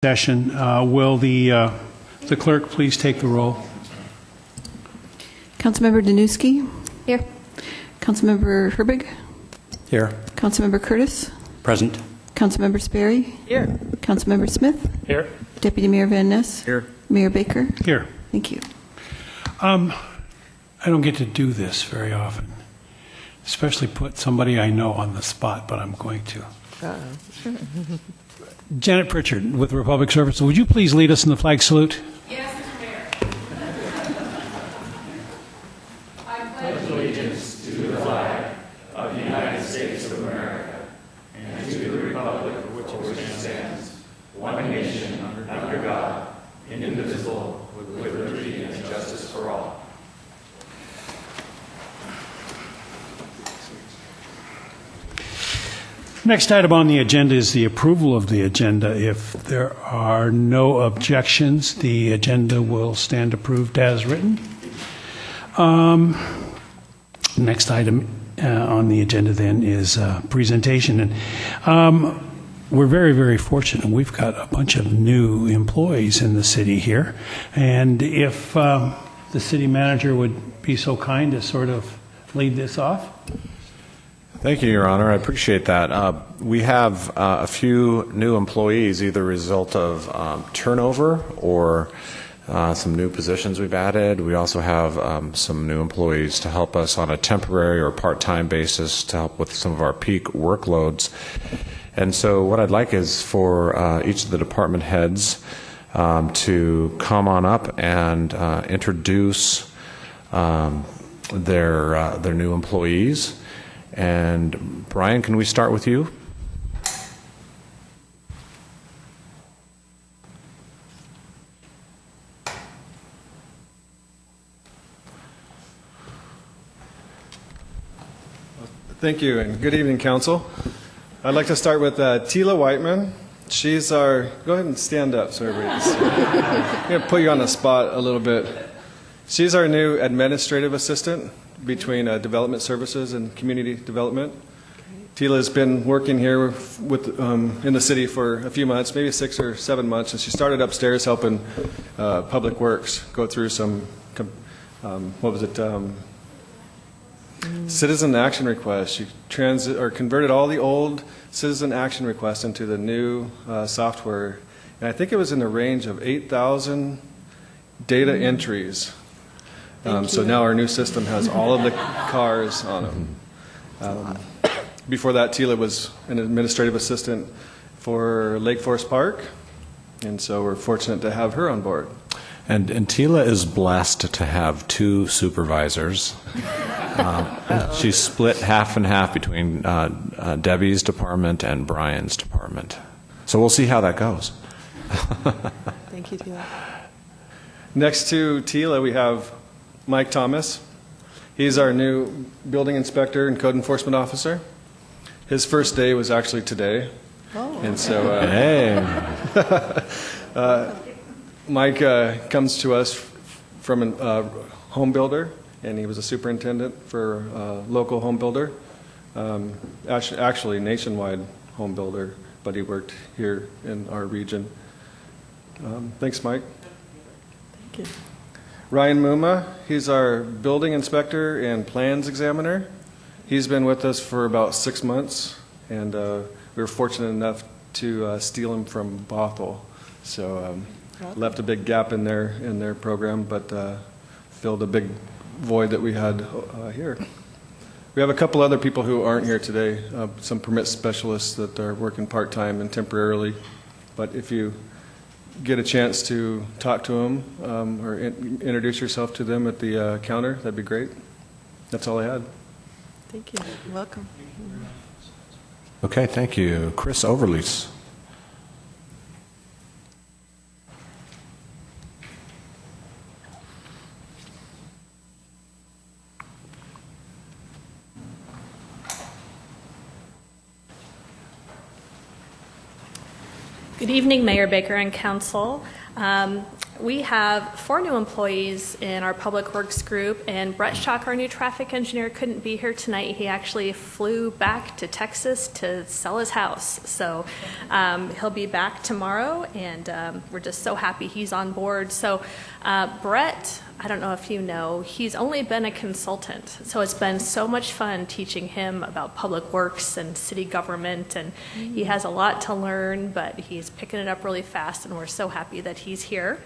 Session. Will the clerk please take the roll? Councilmember Danuski? Here. Councilmember Herbig? Here. Councilmember Curtis? Present. Councilmember Sperry? Here. Councilmember Smith? Here. Deputy Mayor Van Ness? Here. Mayor Baker? Here. Thank you. I don't get to do this very often, especially put somebody I know on the spot, but I'm going to. Janet Pritchard with Republic Services, would you please lead us in the flag salute? Yes, Mr. Mayor. I pledge allegiance to the flag of the United States of America and to the republic for which it stands, one nation, under God, indivisible, with liberty and justice for all. Next item on the agenda is the approval of the agenda. If there are no objections, the agenda will stand approved as written. Next item on the agenda then is presentation. And we're very, very fortunate. We've got a bunch of new employees in the city here. And if the city manager would be so kind to sort of lead this off. Thank you, Your Honor. I appreciate that. We have a few new employees, either a result of turnover or some new positions we've added. We also have some new employees to help us on a temporary or part-time basis to help with some of our peak workloads. And so what I'd like is for each of the department heads to come on up and introduce their new employees. And Brian, can we start with you? Thank you, and good evening, Council. I'd like to start with Tila Whiteman. She's our, go ahead and stand up so everybody can see. I'm going to put you on the spot a little bit. She's our new administrative assistant between development services and community development. Tila has been working here with in the city for a few months, maybe 6 or 7 months, and she started upstairs helping Public Works go through some, citizen action requests. She converted all the old citizen action requests into the new software, and I think it was in the range of 8,000 data entries. So now our new system has all of the cars on them. Before that, Tila was an administrative assistant for Lake Forest Park, and so we're fortunate to have her on board. And Tila is blessed to have 2 supervisors. She's split half and half between Debbie's department and Brian's department. So we'll see how that goes. Thank you, Tila. Next to Tila, we have Mike Thomas. He's our new building inspector and code enforcement officer. His first day was actually today. Oh. And so Hey. Mike comes to us from a home builder, and he was a superintendent for a local home builder, actually nationwide home builder, but he worked here in our region. Thanks, Mike. Thank you. Ryan Muma, he's our building inspector and plans examiner. He's been with us for about 6 months, and we were fortunate enough to steal him from Bothell. So left a big gap in their program, but filled a big void that we had here. We have a couple other people who aren't here today, some permit specialists that are working part-time and temporarily, but if you get a chance to talk to them or introduce yourself to them at the counter, that'd be great. That's all I had. Thank you. Welcome. Okay, thank you. Chris Overlease. Good evening, Mayor Baker and Council. we have 4 new employees in our Public Works group, and Brett Schock, our new traffic engineer, couldn't be here tonight. He actually flew back to Texas to sell his house. So he'll be back tomorrow, and we're just so happy he's on board. So Brett, I don't know if you know, he's only been a consultant. So it's been so much fun teaching him about public works and city government, and he has a lot to learn, but he's picking it up really fast, and we're so happy that he's here.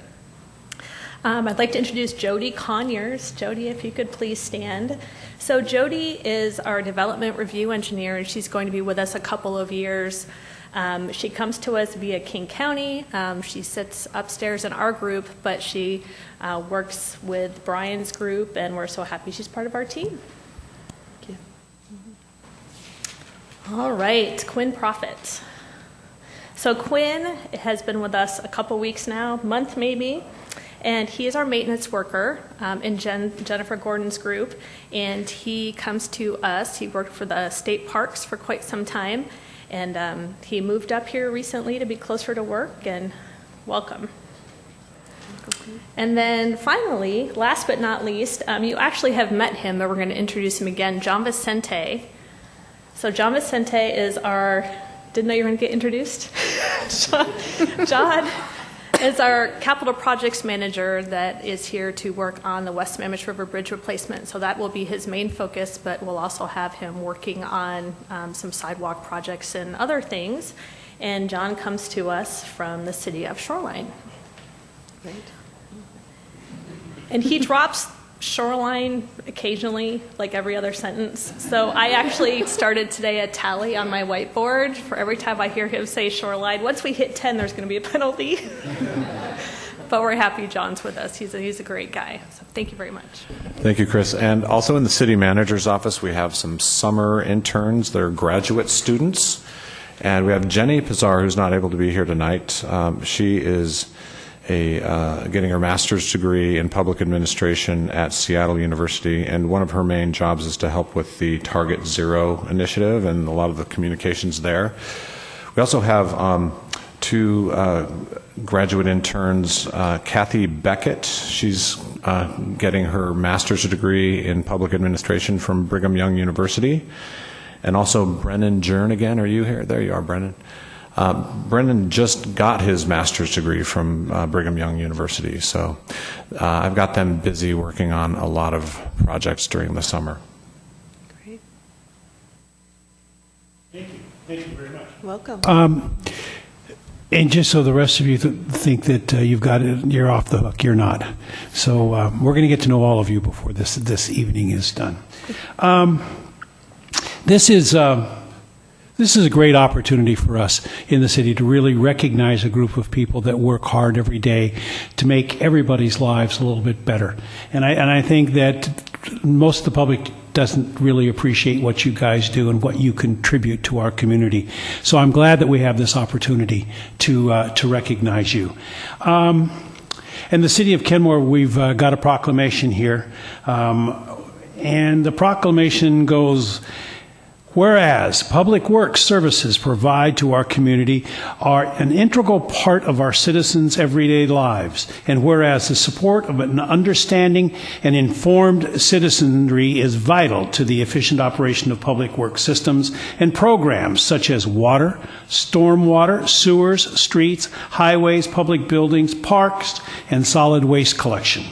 I'd like to introduce Jody Conyers. Jody, if you could please stand. So Jody is our development review engineer, and she's going to be with us a couple of years. She comes to us via King County. She sits upstairs in our group, but she works with Brian's group, and we're so happy she's part of our team. Thank you. All right, Quinn Prophet. So Quinn has been with us a couple weeks now, month maybe, and he is our maintenance worker in Jennifer Gordon's group, and he comes to us. He worked for the state parks for quite some time, and he moved up here recently to be closer to work, and welcome. And then finally, last but not least, you actually have met him, but we're going to introduce him again, John Vicente. So John Vicente is our, didn't know you were going to get introduced? John is our capital projects manager that is here to work on the West Sammamish River Bridge replacement. So that will be his main focus, but we'll also have him working on some sidewalk projects and other things. And John comes to us from the city of Shoreline. Great. And he drops Shoreline occasionally, like every other sentence. So I actually started today a tally on my whiteboard for every time I hear him say Shoreline. Once we hit 10, there's going to be a penalty. But we're happy John's with us. He's a great guy. So thank you very much. Thank you, Chris. And also in the city manager's office, we have some summer interns. They're graduate students. And we have Jenny Pizarro, who's not able to be here tonight. She is getting her master's degree in public administration at Seattle University, and one of her main jobs is to help with the Target Zero initiative and a lot of the communications there. We also have 2 graduate interns, Kathy Beckett. She's getting her master's degree in public administration from Brigham Young University, and also Brennan Jernigan. Are you here? There you are, Brennan. Brendan just got his master's degree from Brigham Young University, so I've got them busy working on a lot of projects during the summer. Great. Thank you. Thank you very much. Welcome. And just so the rest of you think that you've got it, you're off the hook, you're not. So we're going to get to know all of you before this evening is done. This is a great opportunity for us in the city to really recognize a group of people that work hard every day to make everybody's lives a little bit better. And I think that most of the public doesn't really appreciate what you guys do and what you contribute to our community. So I'm glad that we have this opportunity to recognize you. In the city of Kenmore, we've got a proclamation here. And the proclamation goes, whereas public works services provide to our community are an integral part of our citizens' everyday lives, and whereas the support of an understanding and informed citizenry is vital to the efficient operation of public works systems and programs such as water, stormwater, sewers, streets, highways, public buildings, parks, and solid waste collection.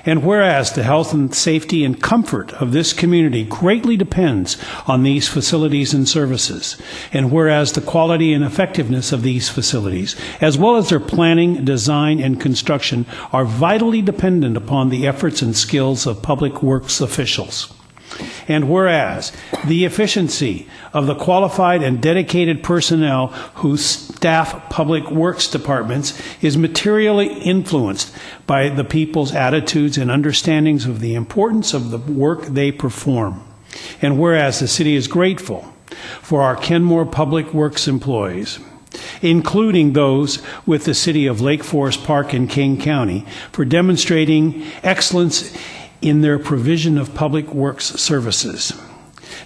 And whereas the health and safety and comfort of this community greatly depends on these facilities and services, and whereas the quality and effectiveness of these facilities, as well as their planning, design, and construction, are vitally dependent upon the efforts and skills of public works officials. And whereas the efficiency of the qualified and dedicated personnel who staff public works departments is materially influenced by the people's attitudes and understandings of the importance of the work they perform. And whereas the city is grateful for our Kenmore Public Works employees, including those with the city of Lake Forest Park in King County, for demonstrating excellence in their provision of public works services.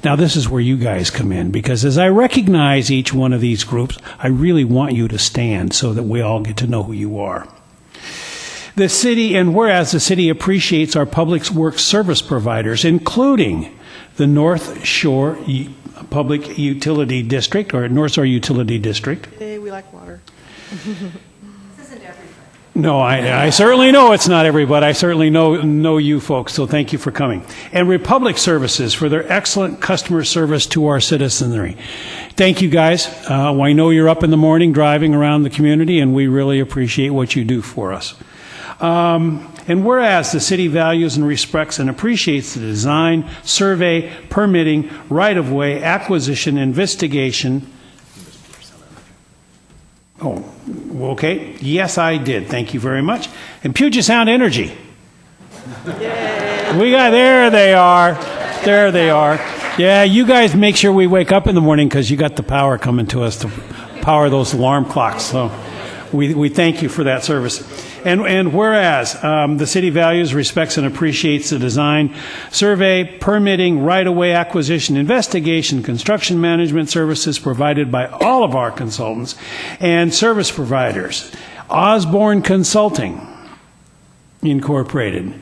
Now, this is where you guys come in, because as I recognize each one of these groups, I really want you to stand so that we all get to know who you are. The city, and whereas the city appreciates our public works service providers, including the North Shore Public Utility District, or North Shore Utility District. Hey, we like water. No, I certainly know it's not everybody. I certainly know you folks, so thank you for coming. And Republic Services for their excellent customer service to our citizenry. Thank you, guys. I know you're up in the morning driving around the community, and we really appreciate what you do for us. And whereas the city values and respects and appreciates the design, survey, permitting, right-of-way, acquisition, investigation. Oh, okay. Yes, I did. Thank you very much. And Puget Sound Energy. Yay. We got, there they are. There they are. Yeah, you guys make sure we wake up in the morning because you got the power coming to us to power those alarm clocks. So we thank you for that service. And whereas the city values, respects, and appreciates the design, survey, permitting, right-of-way acquisition, investigation, construction management services provided by all of our consultants and service providers, Osborne Consulting Incorporated,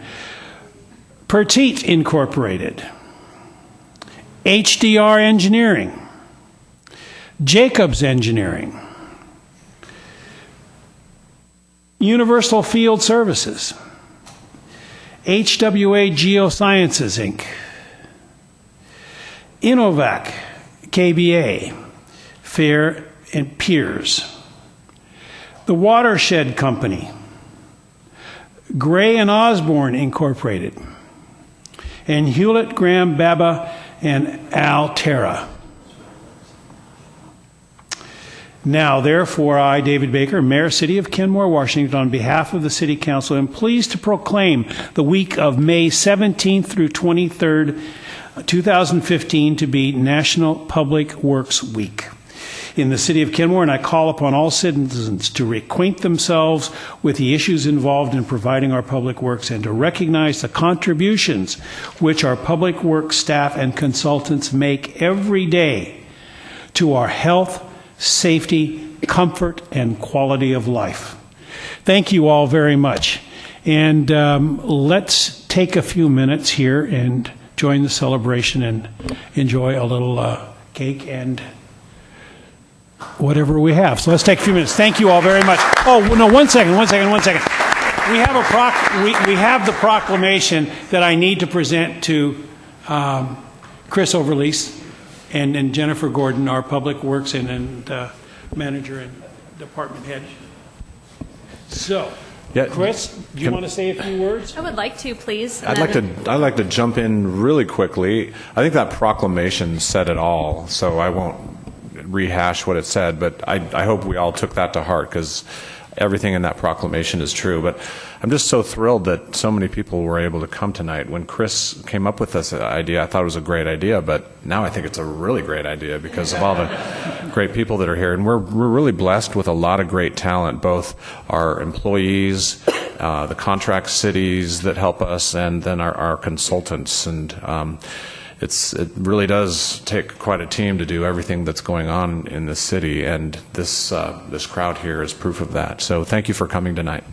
Petite Incorporated, HDR Engineering, Jacobs Engineering, Universal Field Services, HWA Geosciences, Inc., Innovac, KBA, Fair and Piers, the Watershed Company, Gray and Osborne Incorporated, and Hewlett, Graham, Baba, and Altera. Now, therefore, I, David Baker, Mayor, City of Kenmore, Washington, on behalf of the City Council, am pleased to proclaim the week of May 17th through 23rd, 2015, to be National Public Works Week in the City of Kenmore, and I call upon all citizens to reacquaint themselves with the issues involved in providing our public works and to recognize the contributions which our public works staff and consultants make every day to our health, safety, comfort, and quality of life. Thank you all very much. And let's take a few minutes here and join the celebration and enjoy a little cake and whatever we have. So let's take a few minutes. Thank you all very much. Oh, no, one second. We have the proclamation that I need to present to Chris Overlease and Jennifer Gordon, our Public Works and manager and department head. So, Yeah, Chris, do you want to say a few words? I would like to, please. I'd like to jump in really quickly. I think that proclamation said it all, so I won't rehash what it said, but I hope we all took that to heart because everything in that proclamation is true. But I'm just so thrilled that so many people were able to come tonight. When Chris came up with this idea, I thought it was a great idea, but now I think it's a really great idea because of all the great people that are here. And we're really blessed with a lot of great talent, both our employees, the contract cities that help us, and then our consultants. And it really does take quite a team to do everything that's going on in the city, and this crowd here is proof of that. So thank you for coming tonight.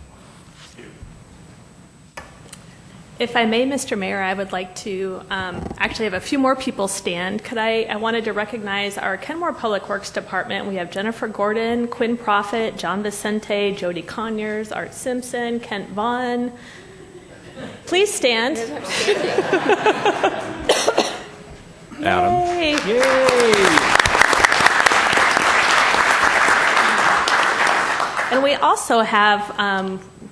If I may, Mr. Mayor, I would like to actually have a few more people stand. I wanted to recognize our Kenmore Public Works Department. We have Jennifer Gordon, Quinn Profit, John Vicente, Jody Conyers, Art Simpson, Kent Vaughn. Please stand. Adam. Yay. Yay! And we also have,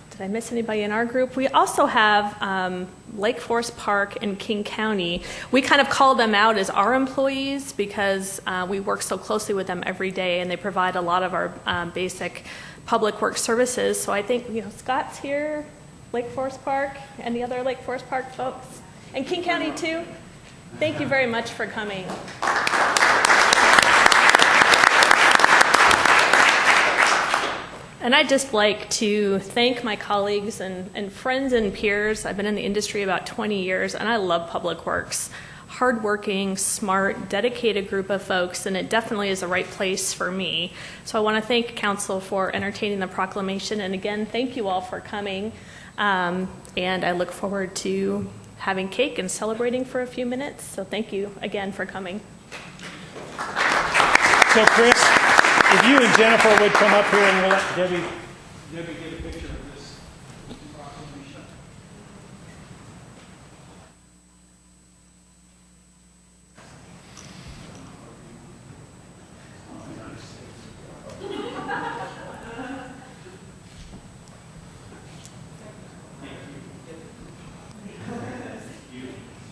did I miss anybody in our group? We also have Lake Forest Park and King County. We kind of call them out as our employees because we work so closely with them every day, and they provide a lot of our basic public works services. So I think, Scott's here, Lake Forest Park, and the other Lake Forest Park folks, and King County too. Thank you very much for coming. And I'd just like to thank my colleagues and friends and peers. I've been in the industry about 20 years, and I love public works. hardworking, smart, dedicated group of folks, and it definitely is the right place for me. So I want to thank Council for entertaining the proclamation, and again, thank you all for coming. And I look forward to having cake and celebrating for a few minutes. So thank you again for coming. So Chris, if you and Jennifer would come up here and we'll let Debbie get a picture of this proclamation.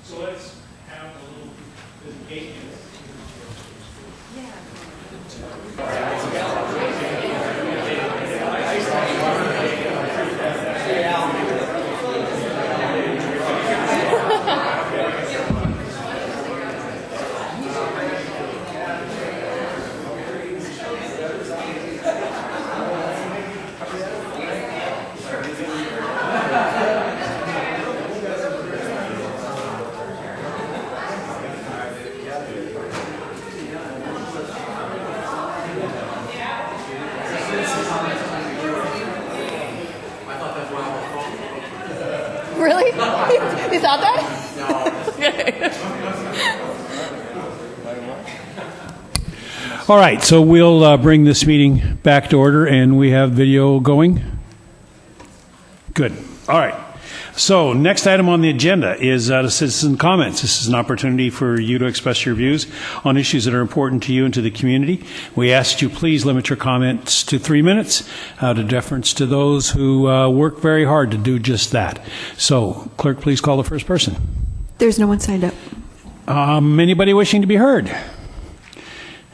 So let's have a little cake. Really? You thought that? All right, so we'll bring this meeting back to order, and we have video going. Good. All right. So next item on the agenda is the citizen comments. This is an opportunity for you to express your views on issues that are important to you and to the community. We ask you please limit your comments to 3 minutes out of deference to those who work very hard to do just that. So clerk, please call the first person. There's no one signed up. Anybody wishing to be heard?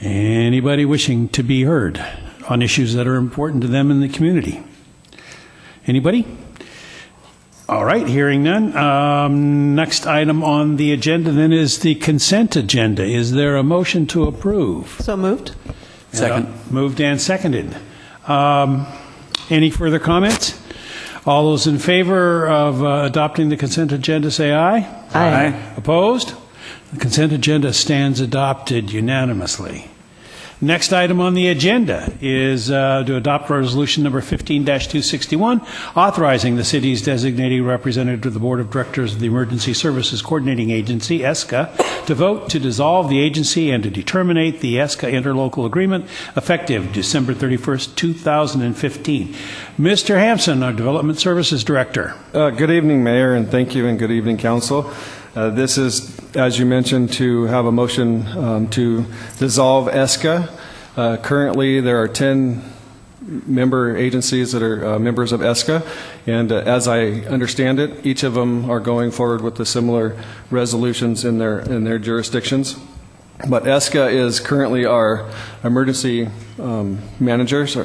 Anybody wishing to be heard on issues that are important to them in the community? Anybody? All right, hearing none. Next item on the agenda then is the consent agenda. Is there a motion to approve? So moved. Second. Moved and seconded. Any further comments? All those in favor of adopting the consent agenda say aye. Aye. Opposed? The consent agenda stands adopted unanimously. Next item on the agenda is to adopt resolution number 15-261, authorizing the city's designated representative to the Board of Directors of the Emergency Services Coordinating Agency, ESCA, to vote to dissolve the agency and to terminate the ESCA interlocal agreement effective December 31st, 2015. Mr. Hampson, our Development Services Director. Good evening, Mayor, and thank you, and good evening, Council. This is, as you mentioned, to have a motion to dissolve ESCA. Currently, there are 10 member agencies that are members of ESCA, and as I understand it, each of them are going forward with the similar resolutions in their jurisdictions. But ESCA is currently our emergency managers,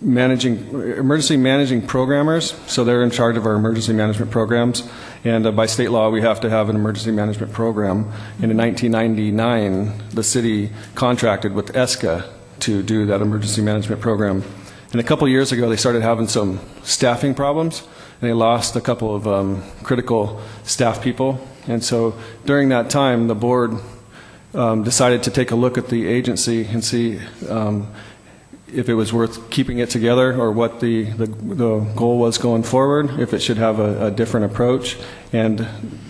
emergency managing programmers, so they're in charge of our emergency management programs. And by state law, we have to have an emergency management program. And in 1999, the city contracted with ESCA to do that emergency management program. And a couple years ago, they started having some staffing problems, and they lost a couple of critical staff people. And so during that time, the board decided to take a look at the agency and see if it was worth keeping it together or what the goal was going forward, if it should have a different approach. And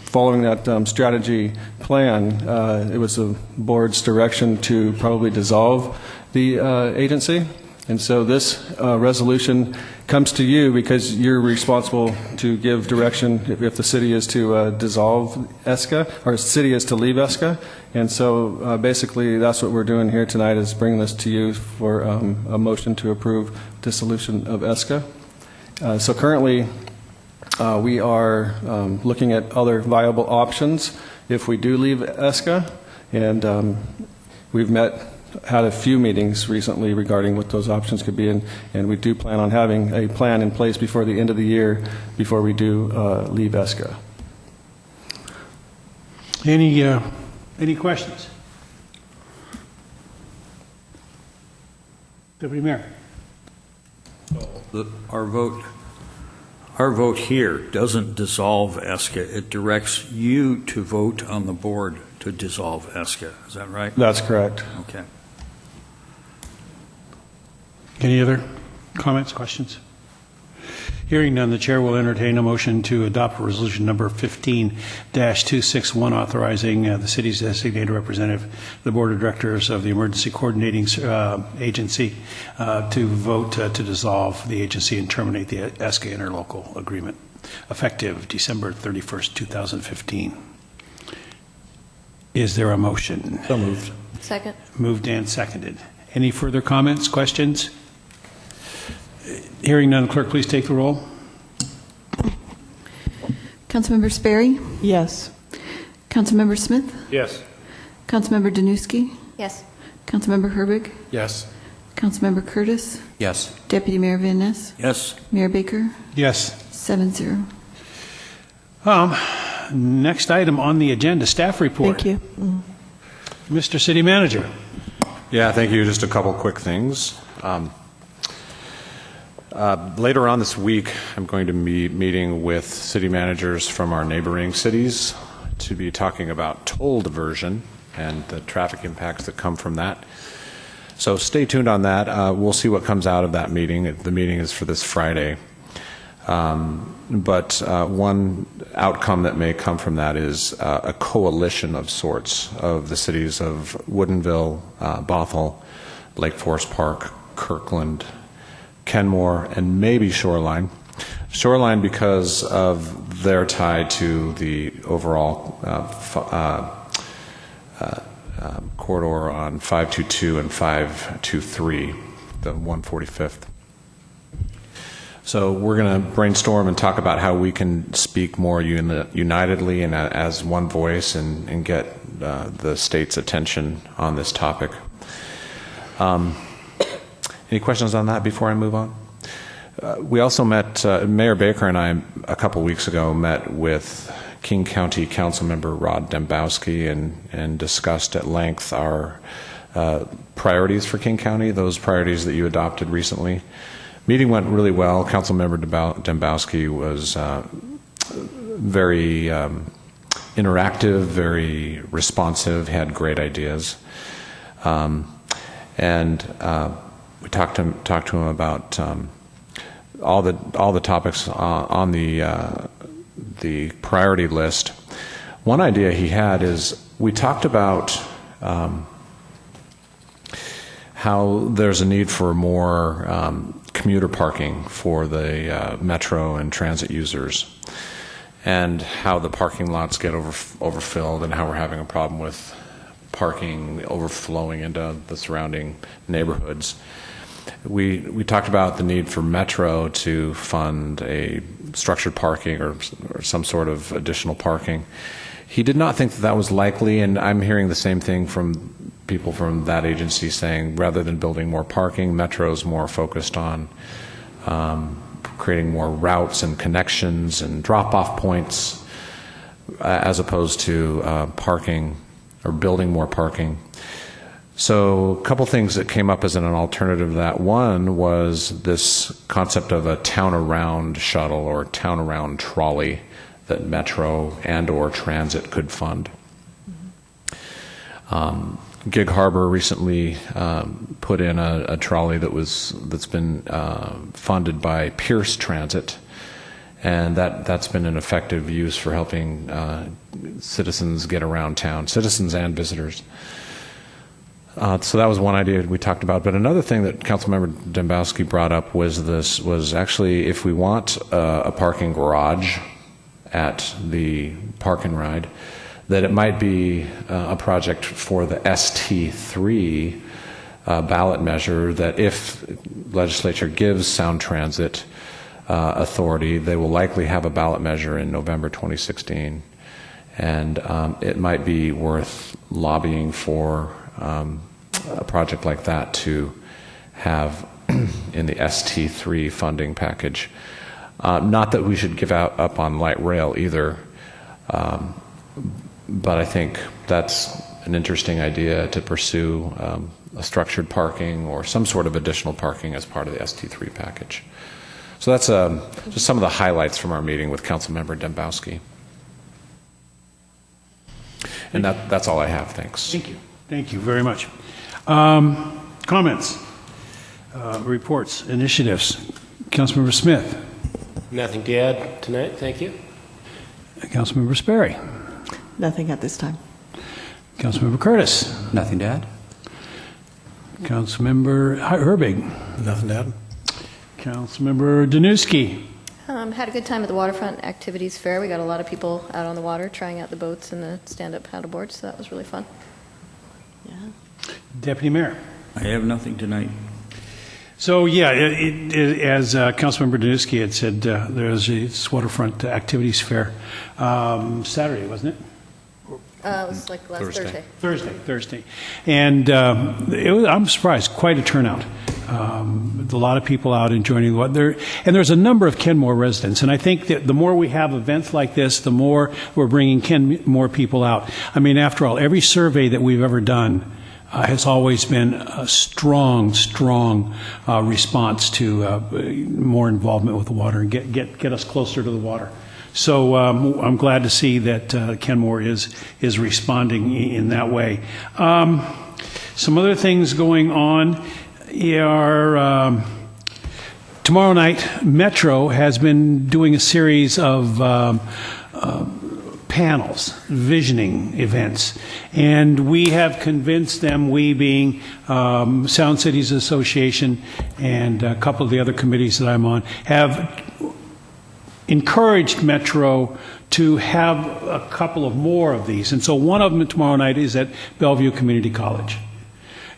following that strategy plan, it was the board's direction to probably dissolve the agency. And so this resolution comes to you because you're responsible to give direction if the city is to dissolve ESCA, or the city is to leave ESCA. And so basically that's what we're doing here tonight, is bringing this to you for a motion to approve dissolution of ESCA. So currently we are looking at other viable options if we do leave ESCA, and we've had a few meetings recently regarding what those options could be, and we do plan on having a plan in place before the end of the year before we do leave ESCA. Any questions? Deputy Mayor. Our vote our vote here doesn't dissolve ESCA. It directs you to vote on the board to dissolve ESCA. Is that right? That's correct. Okay. Any other comments, questions? Hearing none, the chair will entertain a motion to adopt resolution number 15-261, authorizing the city's designated representative, the board of directors of the Emergency Coordinating Agency, to vote to dissolve the agency and terminate the ESCA interlocal agreement, effective December 31st, 2015. Is there a motion? So moved. Second. Moved and seconded. Any further comments, questions? Hearing none, clerk, please take the roll. Councilmember Sperry? Yes. Councilmember Smith? Yes. Councilmember Danuski? Yes. Councilmember Herbig? Yes. Councilmember Curtis? Yes. Deputy Mayor Van Ness? Yes. Mayor Baker? Yes. 7-0. Next item on the agenda, staff report. Thank you. Mr. City Manager. Yeah, thank you. Just a couple quick things. Later on this week, I'm going to be meeting with city managers from our neighboring cities to be talking about toll diversion and the traffic impacts that come from that. So stay tuned on that. We'll see what comes out of that meeting. The meeting is for this Friday. But one outcome that may come from that is a coalition of sorts of the cities of Woodinville, Bothell, Lake Forest Park, Kirkland, Kenmore, and maybe Shoreline. Shoreline because of their tie to the overall corridor on 522 and 523, the 145th. So we're going to brainstorm and talk about how we can speak more unitedly and as one voice and get the state's attention on this topic. Any questions on that before I move on? We also met, Mayor Baker and I a couple weeks ago met with King County Councilmember Rod Dembowski and discussed at length our priorities for King County, those priorities that you adopted recently. Meeting went really well. Councilmember Dembowski was very interactive, very responsive, had great ideas. We talked to him about all the topics on the priority list. One idea he had is we talked about how there's a need for more commuter parking for the metro and transit users, and how the parking lots get overfilled, and how we're having a problem with parking overflowing into the surrounding neighborhoods. We talked about the need for Metro to fund a structured parking or some sort of additional parking. He did not think that was likely, and I'm hearing the same thing from people from that agency saying rather than building more parking, Metro's more focused on creating more routes and connections and drop-off points as opposed to parking or building more parking. So a couple things that came up as an alternative to that. One was this concept of a town-around shuttle or town-around trolley that Metro and or transit could fund. Gig Harbor recently put in a trolley that's been funded by Pierce Transit, and that's been an effective use for helping citizens get around town, citizens and visitors. So that was one idea we talked about. But another thing that Councilmember Dembowski brought up was actually if we want a parking garage at the Park and Ride, that it might be a project for the ST3 ballot measure, that if legislature gives Sound Transit authority, they will likely have a ballot measure in November 2016. And it might be worth lobbying for a project like that to have in the ST3 funding package. Not that we should give up on light rail either, but I think that's an interesting idea to pursue a structured parking or some sort of additional parking as part of the ST3 package. So that's just some of the highlights from our meeting with Councilmember Dembowski. And that's all I have. Thanks. Thank you. Thank you very much. Comments, reports, initiatives. Councilmember Smith. Nothing to add tonight, thank you. Councilmember Sperry. Nothing at this time. Councilmember Curtis. Nothing to add. Councilmember Herbig. Nothing to add. Councilmember Danuski. Had a good time at the Waterfront Activities Fair. We got a lot of people out on the water trying out the boats and the stand-up paddleboards, so that was really fun. Yeah. Deputy Mayor. I have nothing tonight. So, yeah, as Councilmember Danuski had said, there's a Waterfront Activities Fair Saturday, wasn't it? It was like last Thursday. And I'm surprised, quite a turnout. A lot of people out enjoying the weather. And there's a number of Kenmore residents. And I think that the more we have events like this, the more we're bringing Kenmore people out. I mean, after all, every survey that we've ever done has always been a strong response to more involvement with the water and get us closer to the water. So I'm glad to see that Kenmore is responding in that way. Some other things going on are tomorrow night, Metro has been doing a series of panels, visioning events, and we have convinced them, we being Sound Cities Association and a couple of the other committees that I'm on, have encouraged Metro to have a couple of more of these. And so one of them tomorrow night is at Bellevue Community College.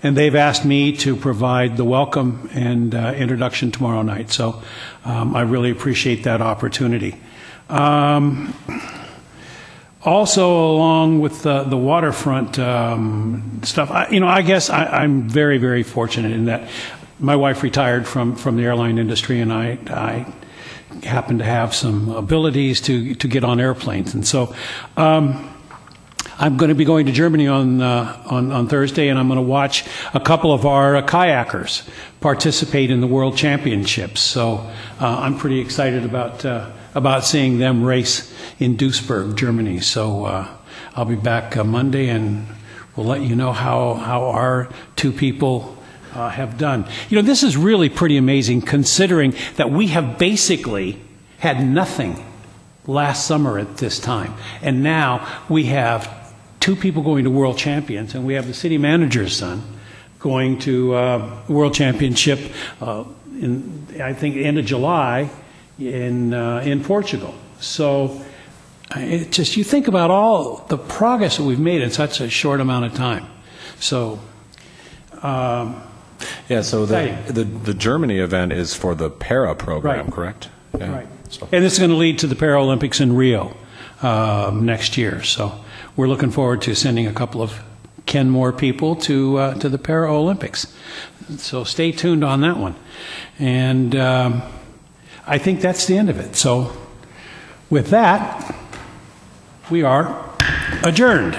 And they've asked me to provide the welcome and introduction tomorrow night. So I really appreciate that opportunity. Also, along with the waterfront stuff, I guess I'm very, very fortunate in that my wife retired from the airline industry, and I happen to have some abilities to get on airplanes. And so I'm going to be going to Germany on Thursday, and I'm going to watch a couple of our kayakers participate in the World Championships. So I'm pretty excited about seeing them race in Duisburg, Germany. So I'll be back Monday, and we'll let you know how our two people have done. This is really pretty amazing, considering that we have basically had nothing last summer at this time. And now we have two people going to World Champions, and we have the city manager's son going to World Championship in, I think, end of July in Portugal. So it just, you think about all the progress that we've made in such a short amount of time. So yeah, so the Germany event is for the para program, right. Correct? Yeah. Right. So. And this is going to lead to the Paralympics in Rio next year. So we're looking forward to sending a couple of Kenmore people to the Paralympics. So stay tuned on that one. And I think that's the end of it. So with that, we are adjourned.